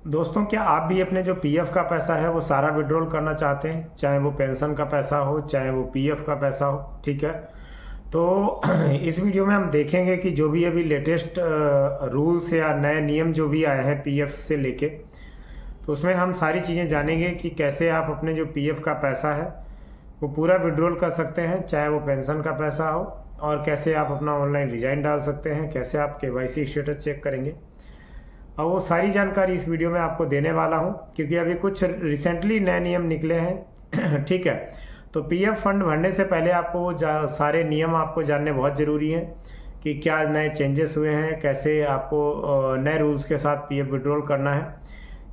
दोस्तों, क्या आप भी अपने जो पीएफ का पैसा है वो सारा विड्रॉल करना चाहते हैं? चाहे वो पेंशन का पैसा हो, चाहे वो पीएफ का पैसा हो, ठीक है। तो इस वीडियो में हम देखेंगे कि जो भी अभी लेटेस्ट रूल्स या नए नियम जो भी आए हैं पीएफ से लेके, तो उसमें हम सारी चीज़ें जानेंगे कि कैसे आप अपने जो पीएफ का पैसा है वो पूरा विड्रॉल कर सकते हैं, चाहे वो पेंशन का पैसा हो, और कैसे आप अपना ऑनलाइन रिजाइन डाल सकते हैं, कैसे आप केवाईसी स्टेटस चेक करेंगे। और वो सारी जानकारी इस वीडियो में आपको देने वाला हूँ, क्योंकि अभी कुछ रिसेंटली नए नियम निकले हैं ठीक है। तो पीएफ फंड भरने से पहले आपको वो सारे नियम आपको जानने बहुत ज़रूरी हैं कि क्या नए चेंजेस हुए हैं, कैसे आपको नए रूल्स के साथ पीएफ विड्रॉल करना है,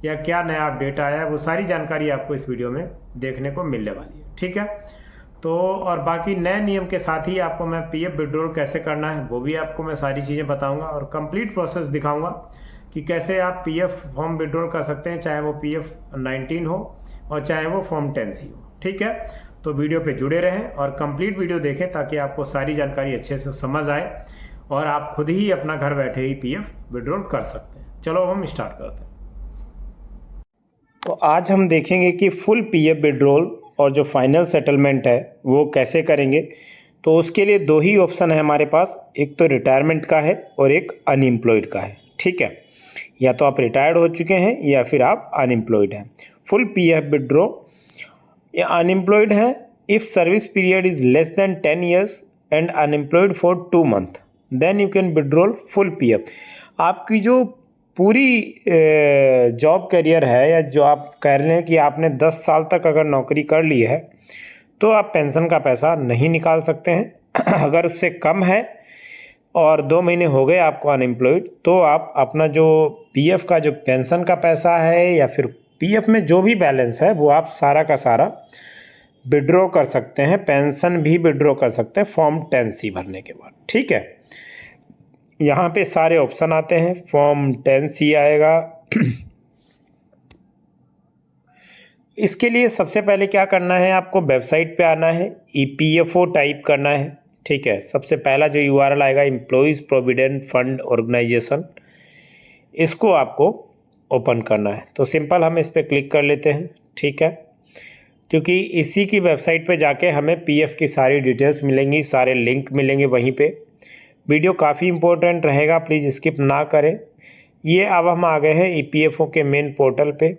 या क्या नया अपडेट आया है। वो सारी जानकारी आपको इस वीडियो में देखने को मिलने वाली है, ठीक है। तो और बाकी नए नियम के साथ ही आपको मैं पीएफ विड्रॉल कैसे करना है वो भी आपको मैं सारी चीज़ें बताऊंगा, और कंप्लीट प्रोसेस दिखाऊंगा कि कैसे आप पीएफ फॉर्म विड्रॉल कर सकते हैं, चाहे वो पीएफ 19 हो और चाहे वो फॉर्म 10C हो, ठीक है। तो वीडियो पे जुड़े रहें और कंप्लीट वीडियो देखें ताकि आपको सारी जानकारी अच्छे से समझ आए और आप खुद ही अपना घर बैठे ही पीएफ विड्रॉल कर सकते हैं। चलो हम स्टार्ट करते हैं। तो आज हम देखेंगे कि फुल पीएफ विड्रॉल और जो फाइनल सेटलमेंट है वो कैसे करेंगे। तो उसके लिए दो ही ऑप्शन है हमारे पास, एक तो रिटायरमेंट का है और एक अनएम्प्लॉयड का है, ठीक है। या तो आप रिटायर्ड हो चुके हैं या फिर आप अनएम्प्लॉयड हैं। फुल पीएफ विड्रॉ या अनएम्प्लॉयड है if service period is less than 10 years and unemployed for 2 months, then you can withdrawal full PF. आपकी जो पूरी जॉब करियर है, या जो आप कह रहे हैं कि आपने 10 साल तक अगर नौकरी कर ली है तो आप पेंशन का पैसा नहीं निकाल सकते हैं अगर उससे कम है और 2 महीने हो गए आपको अनएम्प्लॉयड, तो आप अपना जो पीएफ का जो पेंशन का पैसा है या फिर पीएफ में जो भी बैलेंस है वो आप सारा का सारा विड्रॉ कर सकते हैं। पेंशन भी विड्रॉ कर सकते हैं फॉर्म 10C भरने के बाद, ठीक है। यहाँ पे सारे ऑप्शन आते हैं। फॉर्म 10C आएगा इसके लिए सबसे पहले क्या करना है, आपको वेबसाइट पे आना है, ईपीएफओ टाइप करना है, ठीक है। सबसे पहला जो यूआरएल आएगा एम्प्लॉयज़ प्रोविडेंट फंड ऑर्गेनाइजेशन, इसको आपको ओपन करना है। तो सिंपल हम इस पर क्लिक कर लेते हैं, ठीक है, क्योंकि इसी की वेबसाइट पे जाके हमें पीएफ की सारी डिटेल्स मिलेंगी, सारे लिंक मिलेंगे वहीं पे। वीडियो काफ़ी इंपॉर्टेंट रहेगा, प्लीज़ स्किप ना करें। ये अब हम आ गए हैं ईपीएफओ के मेन पोर्टल पे।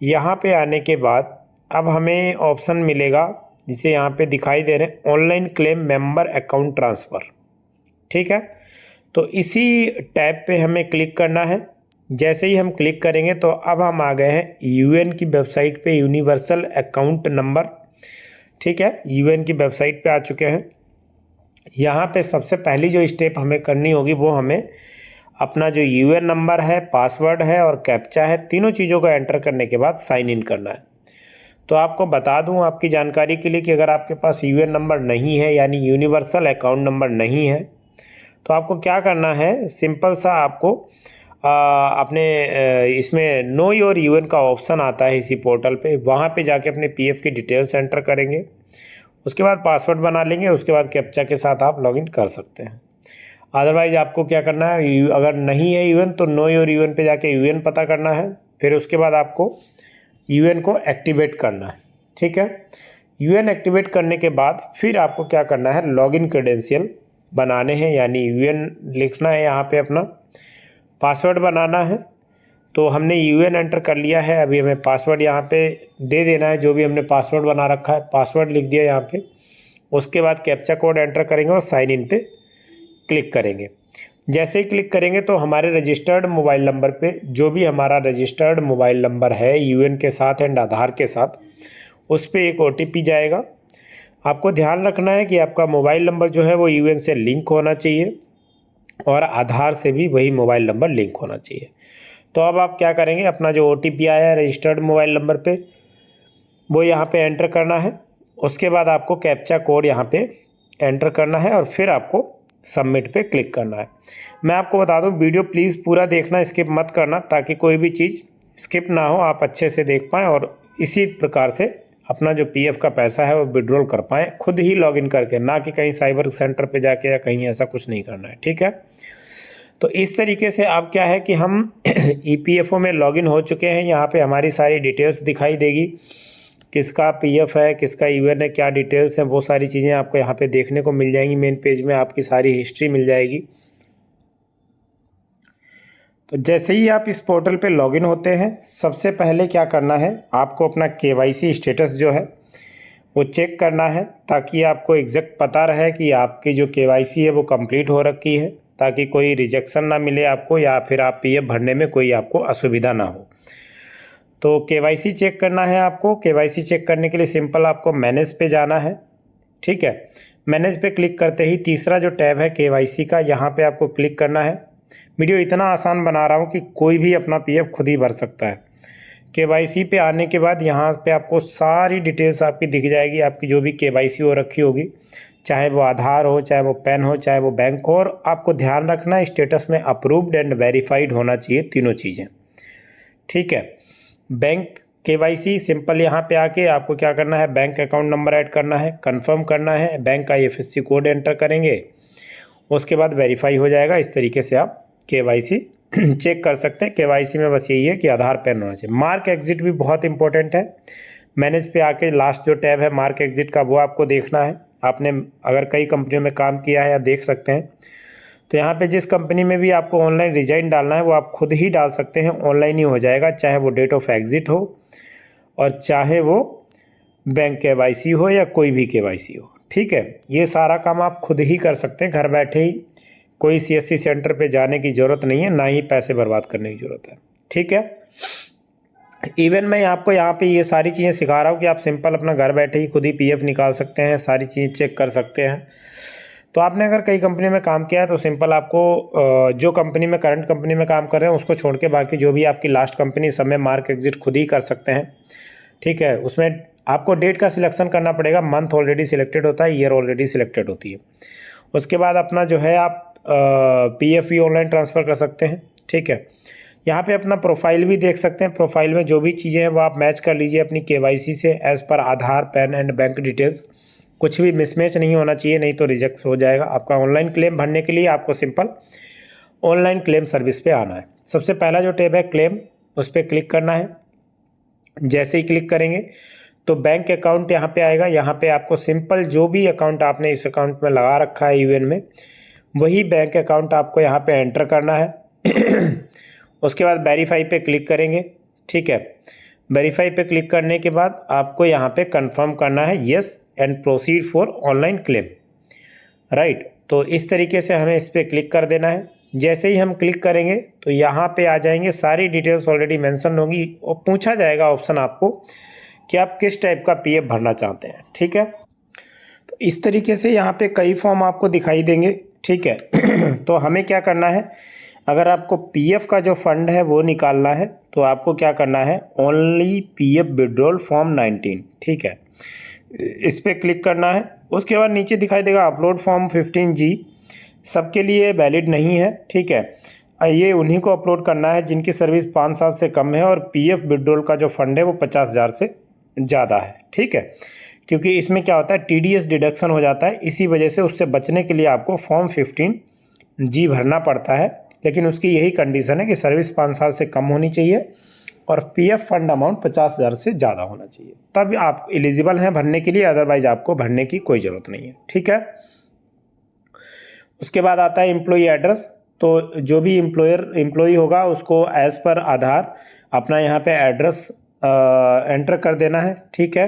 यहाँ पे आने के बाद अब हमें ऑप्शन मिलेगा जिसे यहाँ पे दिखाई दे रहे हैं online claim member account transfer, ठीक है। तो इसी टैब पे हमें क्लिक करना है। जैसे ही हम क्लिक करेंगे तो अब हम आ गए हैं यूएन की वेबसाइट पे, यूनिवर्सल अकाउंट नंबर, ठीक है। यूएन की वेबसाइट पे आ चुके हैं। यहाँ पे सबसे पहली जो स्टेप हमें करनी होगी वो हमें अपना जो यूएन नंबर है, पासवर्ड है और कैप्चा है, तीनों चीज़ों को एंटर करने के बाद साइन इन करना है। तो आपको बता दूं आपकी जानकारी के लिए कि अगर आपके पास यूएन नंबर नहीं है, यानी यूनिवर्सल अकाउंट नंबर नहीं है, तो आपको क्या करना है, सिंपल सा आपको अपने इसमें नो योर यूएन का ऑप्शन आता है इसी पोर्टल पे, वहाँ पे जाके अपने पीएफ की डिटेल्स एंटर करेंगे, उसके बाद पासवर्ड बना लेंगे, उसके बाद कैप्चा के साथ आप लॉगिन कर सकते हैं। अदरवाइज आपको क्या करना है, अगर नहीं है यूएन तो नो योर यूएन पे जाके यूएन पता करना है, फिर उसके बाद आपको यूएन को एक्टिवेट करना है, ठीक है। यूएन एक्टिवेट करने के बाद फिर आपको क्या करना है, लॉगिन क्रेडेंशियल बनाने हैं, यानी यूएन लिखना है, यहाँ पे अपना पासवर्ड बनाना है। तो हमने यूएन एंटर कर लिया है, अभी हमें पासवर्ड यहाँ पे दे देना है, जो भी हमने पासवर्ड बना रखा है, पासवर्ड लिख दिया यहाँ पे। उसके बाद कैप्चा कोड एंटर करेंगे और साइन इन पे क्लिक करेंगे। जैसे ही क्लिक करेंगे तो हमारे रजिस्टर्ड मोबाइल नंबर पे, जो भी हमारा रजिस्टर्ड मोबाइल नंबर है यूएन के साथ एंड आधार के साथ, उस पर एक ओटीपी जाएगा। आपको ध्यान रखना है कि आपका मोबाइल नंबर जो है वो यूएन से लिंक होना चाहिए और आधार से भी वही मोबाइल नंबर लिंक होना चाहिए। तो अब आप क्या करेंगे, अपना जो ओटीपी आया है रजिस्टर्ड मोबाइल नंबर पे, वो यहाँ पे एंटर करना है। उसके बाद आपको कैप्चा कोड यहाँ पे एंटर करना है और फिर आपको सबमिट पे क्लिक करना है। मैं आपको बता दूं, वीडियो प्लीज़ पूरा देखना, स्किप मत करना, ताकि कोई भी चीज़ स्किप ना हो, आप अच्छे से देख पाएँ और इसी प्रकार से अपना जो पीएफ का पैसा है वो विड्रॉल कर पाएँ खुद ही लॉगिन करके, ना कि कहीं साइबर सेंटर पे जाके या कहीं, ऐसा कुछ नहीं करना है, ठीक है। तो इस तरीके से अब क्या है कि हम ईपीएफओ में लॉगिन हो चुके हैं। यहाँ पे हमारी सारी डिटेल्स दिखाई देगी, किसका पीएफ है, किसका यूएन है, क्या डिटेल्स हैं, वो सारी चीज़ें आपको यहाँ पे देखने को मिल जाएंगी। मेन पेज में आपकी सारी हिस्ट्री मिल जाएगी। तो जैसे ही आप इस पोर्टल पे लॉगिन होते हैं, सबसे पहले क्या करना है, आपको अपना केवाईसी स्टेटस जो है वो चेक करना है, ताकि आपको एग्जैक्ट पता रहे कि आपकी जो केवाईसी है वो कंप्लीट हो रखी है, ताकि कोई रिजेक्शन ना मिले आपको, या फिर आप पीएफ भरने में कोई आपको असुविधा ना हो। तो केवाईसी चेक करना है आपको। केवाईसी चेक करने के लिए सिंपल आपको मैनेज पे जाना है। ठीक है, मैनेज पे क्लिक करते ही तीसरा जो टैब है केवाईसी का, यहाँ पे आपको क्लिक करना है। वीडियो इतना आसान बना रहा हूँ कि कोई भी अपना पीएफ खुद ही भर सकता है। केवाईसी पे आने के बाद यहाँ पे आपको सारी डिटेल्स आपकी दिख जाएगी, आपकी जो भी केवाईसी हो रखी होगी, चाहे वो आधार हो, चाहे वो पैन हो, चाहे वो बैंक हो। और आपको ध्यान रखना स्टेटस में अप्रूव्ड एंड वेरीफाइड होना चाहिए, तीनों चीज़ें। ठीक है, बैंक केवाईसी सिंपल यहाँ पे आके आपको क्या करना है, बैंक अकाउंट नंबर ऐड करना है, कंफर्म करना है, बैंक का IFSC कोड एंटर करेंगे, उसके बाद वेरीफाई हो जाएगा। इस तरीके से आप केवाईसी चेक कर सकते हैं। केवाईसी में बस यही है कि आधार पैन होना चाहिए। मार्क एग्जिट भी बहुत इंपॉर्टेंट है। मैनेज पे आके लास्ट जो टैब है मार्क एग्जिट का, वो आपको देखना है। आपने अगर कई कंपनियों में काम किया है या देख सकते हैं, तो यहाँ पे जिस कंपनी में भी आपको ऑनलाइन रिजाइन डालना है वो आप खुद ही डाल सकते हैं, ऑनलाइन ही हो जाएगा, चाहे वो डेट ऑफ एग्जिट हो और चाहे वो बैंक केवाईसी हो या कोई भी केवाईसी हो। ठीक है, ये सारा काम आप खुद ही कर सकते हैं घर बैठे ही। कोई CSC सेंटर पे जाने की ज़रूरत नहीं है, ना ही पैसे बर्बाद करने की ज़रूरत है। ठीक है, इवन मैं आपको यहाँ पे ये सारी चीज़ें सिखा रहा हूँ कि आप सिंपल अपना घर बैठे ही खुद ही पीएफ निकाल सकते हैं, सारी चीज़ें चेक कर सकते हैं। तो आपने अगर कई कंपनी में काम किया है तो सिंपल आपको जो कंपनी में करंट कंपनी में काम कर रहे हैं उसको छोड़ के बाकी जो भी आपकी लास्ट कंपनी, सब में मार्क एग्जिट खुद ही कर सकते हैं। ठीक है, उसमें आपको डेट का सिलेक्शन करना पड़ेगा, मंथ ऑलरेडी सिलेक्टेड होता है, ईयर ऑलरेडी सिलेक्टेड होती है। उसके बाद अपना जो है आप पीएफ भी ऑनलाइन ट्रांसफ़र कर सकते हैं। ठीक है, यहाँ पे अपना प्रोफाइल भी देख सकते हैं। प्रोफाइल में जो भी चीज़ें हैं वो आप मैच कर लीजिए अपनी केवाईसी से, as per Aadhaar, pan and bank details. कुछ भी मिसमैच नहीं होना चाहिए, नहीं तो रिजेक्ट हो जाएगा आपका। ऑनलाइन क्लेम भरने के लिए आपको सिंपल ऑनलाइन क्लेम सर्विस पे आना है। सबसे पहला जो टैब है क्लेम, उस पर क्लिक करना है। जैसे ही क्लिक करेंगे तो बैंक अकाउंट यहाँ पे आएगा। यहाँ पे आपको सिंपल जो भी अकाउंट आपने इस अकाउंट में लगा रखा है यूएन में, वही बैंक अकाउंट आपको यहाँ पे एंटर करना है। उसके बाद वेरीफाई पे क्लिक करेंगे। ठीक है, वेरीफाई पे क्लिक करने के बाद आपको यहाँ पे कंफर्म करना है yes and proceed for online claim. Right, तो इस तरीके से हमें इस पर क्लिक कर देना है। जैसे ही हम क्लिक करेंगे तो यहाँ पे आ जाएंगे, सारी डिटेल्स ऑलरेडी मेंशन होगी और पूछा जाएगा ऑप्शन आपको कि आप किस टाइप का पीएफ भरना चाहते हैं। ठीक है, तो इस तरीके से यहाँ पे कई फॉर्म आपको दिखाई देंगे। ठीक है, तो हमें क्या करना है, अगर आपको पीएफ का जो फंड है वो निकालना है तो आपको क्या करना है, ओनली पीएफ विड्रॉल फॉर्म 19। ठीक है, इस पर क्लिक करना है। उसके बाद नीचे दिखाई देगा अपलोड फॉर्म 15G, सबके लिए वैलिड नहीं है। ठीक है, ये उन्हीं को अपलोड करना है जिनकी सर्विस 5 साल से कम है और पीएफ विड्रॉल का जो फंड है वो 50,000 से ज़्यादा है। ठीक है, क्योंकि इसमें क्या होता है, TDS डिडक्शन हो जाता है, इसी वजह से उससे बचने के लिए आपको फॉर्म 15G भरना पड़ता है। लेकिन उसकी यही कंडीशन है कि सर्विस 5 साल से कम होनी चाहिए और पीएफ फंड अमाउंट 50,000 से ज़्यादा होना चाहिए, तब आप एलिजिबल हैं भरने के लिए, अदरवाइज आपको भरने की कोई ज़रूरत नहीं है। ठीक है, उसके बाद आता है एम्प्लॉई एड्रेस। तो जो भी एम्प्लॉई होगा उसको एज़ पर आधार अपना यहाँ पे एड्रेस एंटर कर देना है। ठीक है,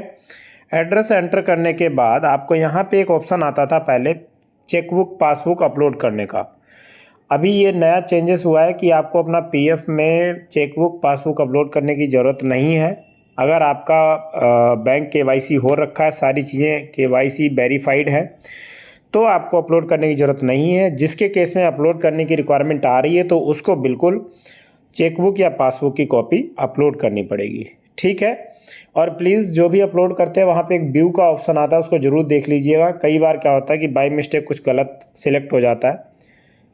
एड्रेस एंटर करने के बाद आपको यहाँ पे एक ऑप्शन आता था पहले, चेकबुक पासबुक अपलोड करने का। अभी ये नया चेंजेस हुआ है कि आपको अपना पीएफ में चेकबुक पासबुक अपलोड करने की ज़रूरत नहीं है। अगर आपका बैंक केवाईसी हो रखा है, सारी चीज़ें केवाईसी वेरीफाइड है, तो आपको अपलोड करने की ज़रूरत नहीं है। जिसके केस में अपलोड करने की रिक्वायरमेंट आ रही है तो उसको बिल्कुल चेकबुक या पासबुक की कॉपी अपलोड करनी पड़ेगी। ठीक है, और प्लीज़ जो भी अपलोड करते हैं वहाँ पे एक व्यू का ऑप्शन आता है, उसको ज़रूर देख लीजिएगा। कई बार क्या होता है कि बाय मिस्टेक कुछ गलत सिलेक्ट हो जाता है।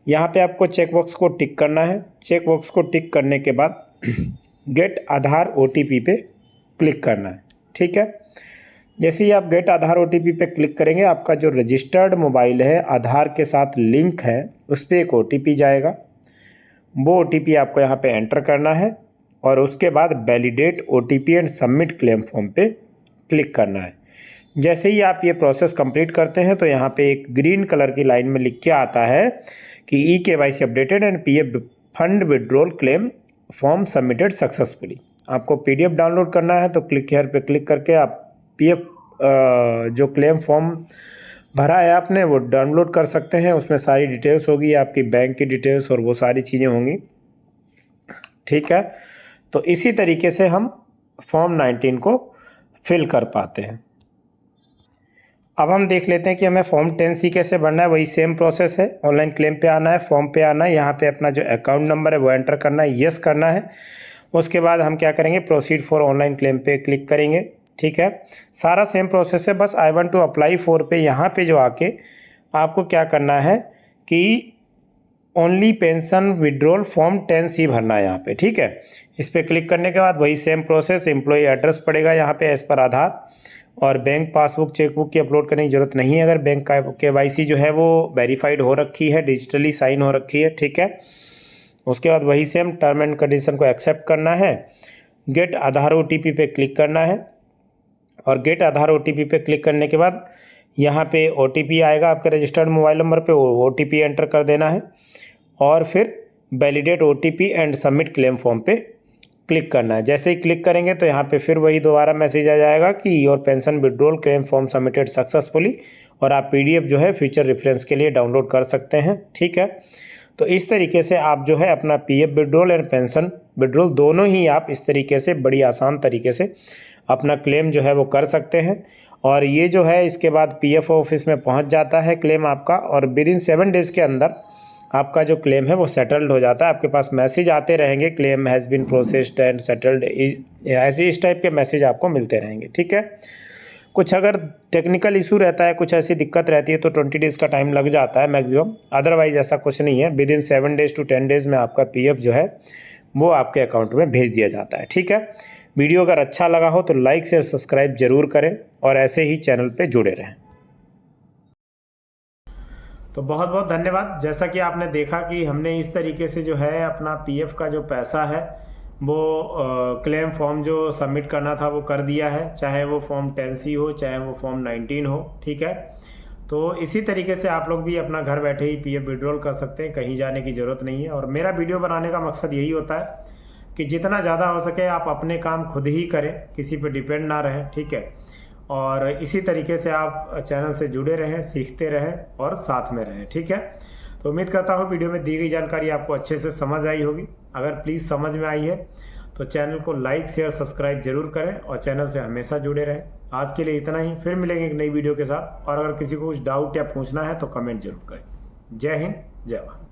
यहाँ पे आपको चेकबॉक्स को टिक करना है। चेकबॉक्स को टिक करने के बाद गेट आधार OTP पे क्लिक करना है। ठीक है, जैसे ही आप गेट आधार OTP पे क्लिक करेंगे, आपका जो रजिस्टर्ड मोबाइल है आधार के साथ लिंक है उस पर एक OTP जाएगा। वो OTP आपको यहाँ पे एंटर करना है और उसके बाद validate OTP and submit claim form पे क्लिक करना है। जैसे ही आप ये प्रोसेस कंप्लीट करते हैं तो यहाँ पे एक ग्रीन कलर की लाइन में लिख के आता है कि eKYC updated and PF fund withdrawal claim form submitted successfully. आपको PDF डाउनलोड करना है तो क्लिक हेयर पे क्लिक करके आप PF जो क्लेम फॉर्म भरा है आपने वो डाउनलोड कर सकते हैं। उसमें सारी डिटेल्स होगी, आपकी बैंक की डिटेल्स और वो सारी चीज़ें होंगी, ठीक है। तो इसी तरीके से हम फॉर्म 19 को फिल कर पाते हैं। अब हम देख लेते हैं कि हमें फॉर्म 10C कैसे भरना है। वही सेम प्रोसेस है, ऑनलाइन क्लेम पे आना है, फॉर्म पे आना है, यहाँ पे अपना जो अकाउंट नंबर है वो एंटर करना है, यस करना है। उसके बाद हम क्या करेंगे, प्रोसीड फॉर ऑनलाइन क्लेम पे क्लिक करेंगे, ठीक है। सारा सेम प्रोसेस है, बस I want to apply for पे यहाँ पे जो आके आपको क्या करना है कि only pension withdrawal form 10C भरना है यहाँ पे, ठीक है। इस पर क्लिक करने के बाद वही सेम प्रोसेस, एम्प्लॉई एड्रेस पड़ेगा यहाँ पे एज पर आधार, और बैंक पासबुक चेकबुक की अपलोड करने की ज़रूरत नहीं है अगर बैंक का KYC जो है वो वेरीफाइड हो रखी है, डिजिटली साइन हो रखी है, ठीक है। उसके बाद वही सेम टर्म एंड कंडीशन को एक्सेप्ट करना है, गेट आधार OTP पे क्लिक करना है, और गेट आधार OTP पे क्लिक करने के बाद यहाँ पे OTP आएगा आपके रजिस्टर्ड मोबाइल नंबर पे, OTP एंटर कर देना है और फिर validate OTP and submit claim form पे क्लिक करना है। जैसे ही क्लिक करेंगे तो यहाँ पे फिर वही दोबारा मैसेज आ जाएगा कि your pension withdrawal claim form submitted successfully, और आप PDF जो है फ्यूचर रेफरेंस के लिए डाउनलोड कर सकते हैं, ठीक है। तो इस तरीके से आप जो है अपना PF withdrawal and pension withdrawal दोनों ही आप इस तरीके से बड़ी आसान तरीके से अपना क्लेम जो है वो कर सकते हैं। और ये जो है इसके बाद PF ऑफिस में पहुँच जाता है क्लेम आपका, और विदिन 7 डेज़ के अंदर आपका जो क्लेम है वो सेटल्ड हो जाता है। आपके पास मैसेज आते रहेंगे, claim has been processed and settled, ऐसे इस टाइप के मैसेज आपको मिलते रहेंगे, ठीक है। कुछ अगर टेक्निकल इशू रहता है, कुछ ऐसी दिक्कत रहती है तो 20 डेज़ का टाइम लग जाता है मैक्सिमम, अदरवाइज ऐसा कुछ नहीं है। विदिन 7 डेज़ टू 10 डेज़ में आपका PF जो है वो आपके अकाउंट में भेज दिया जाता है, ठीक है। वीडियो अगर अच्छा लगा हो तो लाइक शेयर सब्सक्राइब जरूर करें और ऐसे ही चैनल पे जुड़े रहें। तो बहुत बहुत धन्यवाद। जैसा कि आपने देखा कि हमने इस तरीके से जो है अपना PF का जो पैसा है वो क्लेम फॉर्म जो सबमिट करना था वो कर दिया है, चाहे वो फॉर्म 10C हो चाहे वो फॉर्म 19 हो, ठीक है। तो इसी तरीके से आप लोग भी अपना घर बैठे ही PF विड्रॉल कर सकते हैं, कहीं जाने की ज़रूरत नहीं है। और मेरा वीडियो बनाने का मकसद यही होता है कि जितना ज़्यादा हो सके आप अपने काम खुद ही करें, किसी पे डिपेंड ना रहें, ठीक है। और इसी तरीके से आप चैनल से जुड़े रहें, सीखते रहें और साथ में रहें, ठीक है। तो उम्मीद करता हूँ वीडियो में दी गई जानकारी आपको अच्छे से समझ आई होगी। अगर प्लीज़ समझ में आई है तो चैनल को लाइक शेयर सब्सक्राइब जरूर करें और चैनल से हमेशा जुड़े रहें। आज के लिए इतना ही, फिर मिलेंगे एक नई वीडियो के साथ। और अगर किसी को कुछ डाउट या पूछना है तो कमेंट जरूर करें। जय हिंद, जय भारत।